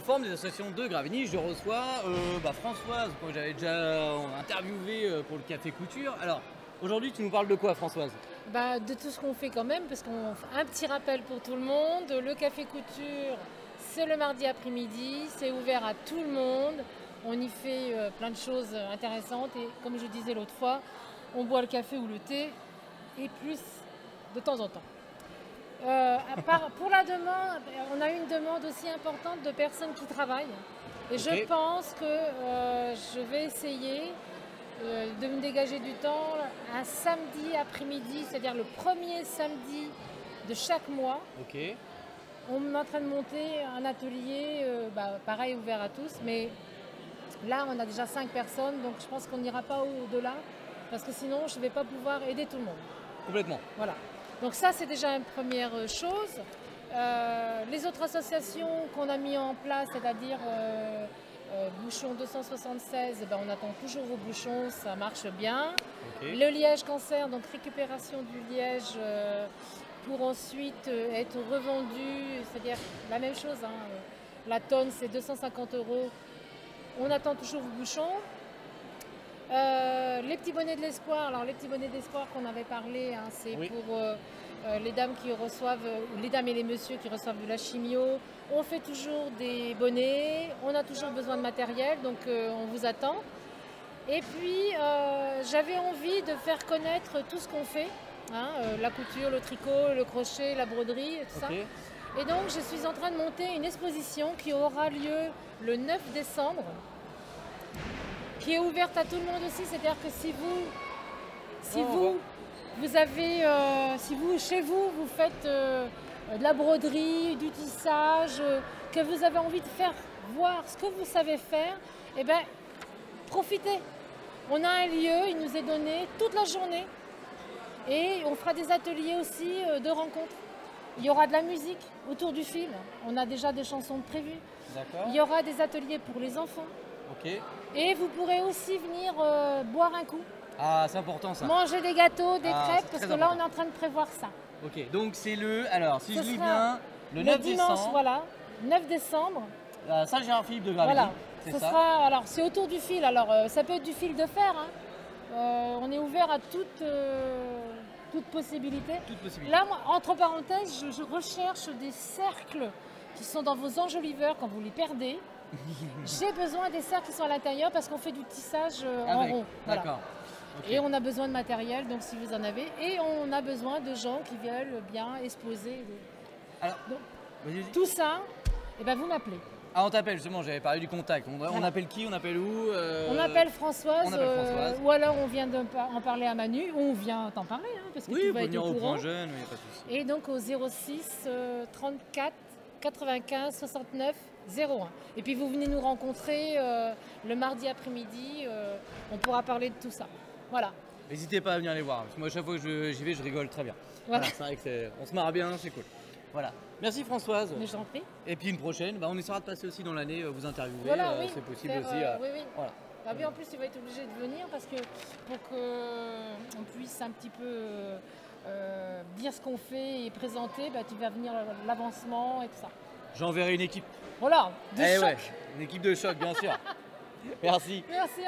au forum des associations de Gravigny, je reçois Françoise, que j'avais déjà interviewé pour le Café Couture. Alors, aujourd'hui, tu nous parles de quoi, Françoise? De tout ce qu'on fait quand même, parce qu'on fait un petit rappel pour tout le monde. Le Café Couture, c'est le mardi après-midi, c'est ouvert à tout le monde. On y fait plein de choses intéressantes et comme je disais l'autre fois, on boit le café ou le thé et plus de temps en temps. Pour la demande, on a eu une demande aussi importante de personnes qui travaillent. Et je pense que je vais essayer de me dégager du temps un samedi après-midi, c'est-à-dire le premier samedi de chaque mois. On est en train de monter un atelier, pareil, ouvert à tous, mais là on a déjà 5 personnes, donc je pense qu'on n'ira pas au-delà, parce que sinon je ne vais pas pouvoir aider tout le monde. Complètement. Voilà. Donc ça c'est déjà une première chose. Les autres associations qu'on a mis en place, c'est-à-dire Bouchon 276, on attend toujours vos bouchons, ça marche bien. Le liège cancer, donc récupération du liège pour ensuite être revendu, c'est-à-dire la même chose, la tonne c'est 250 €. On attend toujours vos bouchons. Les petits bonnets de l'espoir, alors les petits bonnets d'espoir qu'on avait parlé, c'est pour les dames qui reçoivent, les dames et les messieurs qui reçoivent de la chimio. On fait toujours des bonnets, on a toujours besoin de matériel, donc on vous attend. Et puis j'avais envie de faire connaître tout ce qu'on fait, la couture, le tricot, le crochet, la broderie, tout ça. Et donc je suis en train de monter une exposition qui aura lieu le 9 décembre, qui est ouverte à tout le monde aussi, c'est-à-dire que si vous chez vous faites de la broderie, du tissage, que vous avez envie de faire voir ce que vous savez faire, eh bien profitez. On a un lieu, il nous est donné toute la journée et on fera des ateliers aussi de rencontres. Il y aura de la musique autour du fil, on a déjà des chansons prévues. Il y aura des ateliers pour les enfants. Et vous pourrez aussi venir boire un coup. Ah, c'est important ça. Manger des gâteaux, des crêpes, parce que là on est en train de prévoir ça. Donc c'est alors si je lis bien, le 9 dimanche, décembre. voilà, 9 décemme. À Saint-Gérard-Philippe de Gravigny. Voilà, alors c'est autour du fil, alors ça peut être du fil de fer. On est ouvert à toute possibilité. Là, moi, entre parenthèses, je recherche des cercles qui sont dans vos enjoliveurs quand vous les perdez. J'ai besoin des cercles qui sont à l'intérieur parce qu'on fait du tissage en rond. Voilà. Et on a besoin de matériel, donc si vous en avez. Et on a besoin de gens qui veulent bien exposer. Alors, tout ça, vous m'appelez. Ah, on t'appelle justement, j'avais parlé du contact. On appelle qui? On appelle où? On appelle Françoise, ou alors on vient en parler à Manu, ou on vient t'en parler, parce que tu vas être au courant. Point jeune, oui, pas de souci. Et donc au 06 34 95 69 01. Et puis vous venez nous rencontrer le mardi après-midi, on pourra parler de tout ça. Voilà. N'hésitez pas à venir les voir, parce que moi à chaque fois que j'y vais, je rigole très bien. Voilà. C'est vrai qu'on se marre bien, c'est cool. Voilà. Merci Françoise. Mais j'en prie. Et puis une prochaine, on essaiera de passer aussi dans l'année, vous interviewer, voilà, c'est possible aussi. Oui. Voilà. Puis en plus, tu vas être obligé de venir parce que pour qu'on puisse un petit peu dire ce qu'on fait et présenter, tu vas venir l'avancement et tout ça. J'enverrai une équipe. Voilà, de choc. Une équipe de choc, bien sûr. Merci. Merci.